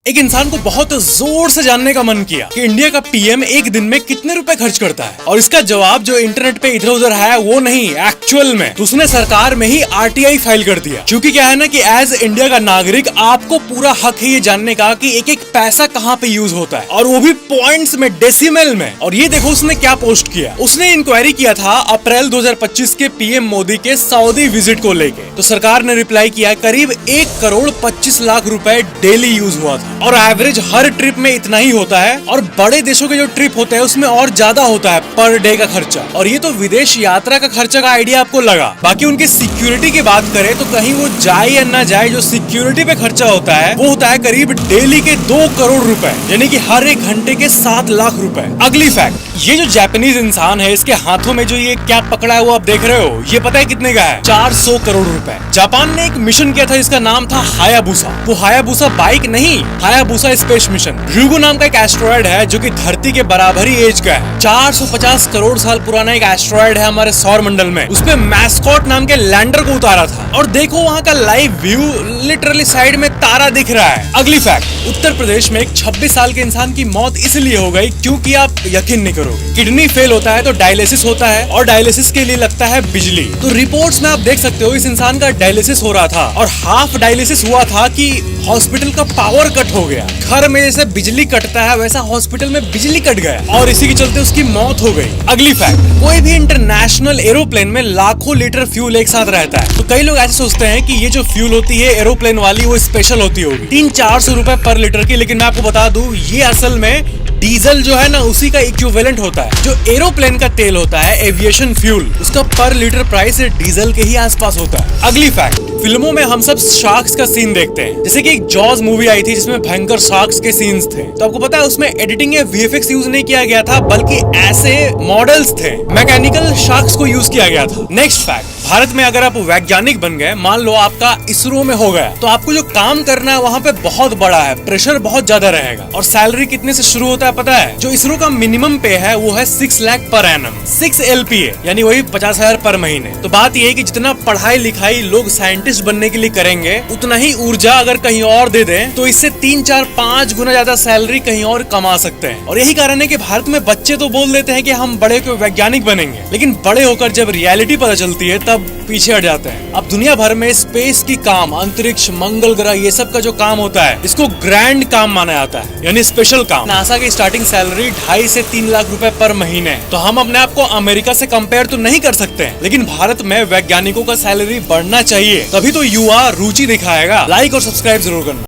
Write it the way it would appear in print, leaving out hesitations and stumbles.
एक इंसान को बहुत जोर से जानने का मन किया कि इंडिया का पीएम एक दिन में कितने रुपए खर्च करता है, और इसका जवाब जो इंटरनेट पे इधर उधर है वो नहीं, एक्चुअल में तो उसने सरकार में ही आरटीआई फाइल कर दिया। क्योंकि क्या है ना कि एज इंडिया का नागरिक आपको पूरा हक है ये जानने का कि एक एक पैसा कहाँ पे यूज होता है, और वो भी पॉइंट्स में, डेसिमल में। और ये देखो उसने क्या पोस्ट किया। उसने इंक्वायरी किया था अप्रैल 2025 के पीएम मोदी के सऊदी विजिट को लेके। तो सरकार ने रिप्लाई किया करीब 1,25,00,000 रुपए डेली यूज हुआ था, और एवरेज हर ट्रिप में इतना ही होता है। और बड़े देशों के जो ट्रिप होते हैं उसमें और ज्यादा होता है पर डे का खर्चा। और ये तो विदेश यात्रा का खर्चा का आइडिया आपको लगा। बाकी उनकी सिक्योरिटी की बात करें तो कहीं वो जाए या ना जाए, जो सिक्योरिटी पे खर्चा होता है वो होता है करीब डेली के 2 करोड़ रुपए, यानी कि हर एक घंटे के 7 लाख रुपए। अगली फैक्ट, ये जो जापानीज इंसान है इसके हाथों में जो ये क्या पकड़ा है वो आप देख रहे हो, ये पता है कितने का है? 400 करोड़ रुपए। जापान ने एक मिशन किया था जिसका नाम था हायाबुसा। वो हायाबुसा बाइक नहीं, हायाबुसा स्पेस मिशन। र्यूगो नाम का एक एस्ट्रॉयड है जो कि धरती के बराबर ही एज का है। 450 करोड़ साल पुराना एक एस्ट्रॉयड है हमारे सौर मंडल में। उसपे मैस्कॉट नाम के लैंडर को उतारा था, और देखो वहाँ का लाइव व्यू, लिटरली साइड में तारा दिख रहा है। अगली फैक्ट, उत्तर प्रदेश में एक 26 साल के इंसान की मौत इसलिए हो गई क्योंकि आप यकीन नहीं करोगे, किडनी फेल होता है तो डायलिसिस होता है, और डायलिसिस के लिए लगता है बिजली। तो रिपोर्ट्स में आप देख सकते हो इस इंसान का डायलिसिस हो रहा था, और हाफ डायलिसिस हुआ था कि हॉस्पिटल का पावर कट हो गया। घर में जैसे बिजली कटता है वैसा हॉस्पिटल में बिजली कट गया, और इसी के चलते उसकी मौत हो गई। अगली फैक्ट, कोई भी इंटरनेशनल एरोप्लेन में लाखों लीटर फ्यूल एक साथ रहता है। तो कई लोग ऐसे सोचते हैं कि ये जो फ्यूल होती है एरोप्लेन वाली वो स्पेशल होती होगी, 300-400 रुपए पर लीटर की। लेकिन मैं आपको बता दूं ये असल में डीजल जो है ना उसी का इक्विवेलेंट होता है। जो एरोप्लेन का तेल होता है एविएशन फ्यूल, उसका पर लीटर प्राइस डीजल के ही आसपास होता है। अगली फैक्ट, फिल्मों में हम सब शार्क्स का सीन देखते हैं, जैसे कि एक जॉज मूवी आई थी जिसमें भयंकर शार्क्स के सीन्स थे। तो आपको पता है उसमें एडिटिंग या वीएफएक्स यूज नहीं किया गया था, बल्कि ऐसे मॉडल्स थे, मैकेनिकल शार्क्स को यूज किया गया था। नेक्स्ट फैक्ट, भारत में अगर आप वैज्ञानिक बन गए, मान लो आपका इसरो में हो गया, तो आपको जो काम करना है वहाँ पे बहुत बड़ा है, प्रेशर बहुत ज्यादा रहेगा। और सैलरी कितने से शुरू होता है पता है? जो इसरो का मिनिमम पे है वो है 6 लाख पर एनम, 6 LPA, यानी वही 50,000 पर महीने। तो बात ये है कि जितना पढ़ाई लिखाई लोग साइंटिस्ट बनने के लिए करेंगे, उतना ही ऊर्जा अगर कहीं और दे दें तो इससे 3-4-5 गुना ज्यादा सैलरी कहीं और कमा सकते हैं। और यही कारण है कि भारत में बच्चे तो बोल देते हैं कि हम बड़े होकर वैज्ञानिक बनेंगे, लेकिन बड़े होकर जब रियलिटी पता चलती है तब पीछे हट जाते हैं। अब दुनिया भर में स्पेस की काम, अंतरिक्ष, मंगल ग्रह, ये सब का जो काम होता है इसको ग्रैंड काम माना जाता है, यानी स्पेशल काम। नासा की स्टार्टिंग सैलरी 2.5 से 3 लाख रुपए पर महीने। तो हम अपने आप को अमेरिका से कंपेयर तो नहीं कर सकते हैं, लेकिन भारत में वैज्ञानिकों का सैलरी बढ़ना चाहिए, तभी तो युवा रुचि दिखाएगा। लाइक और सब्सक्राइब जरूर करना।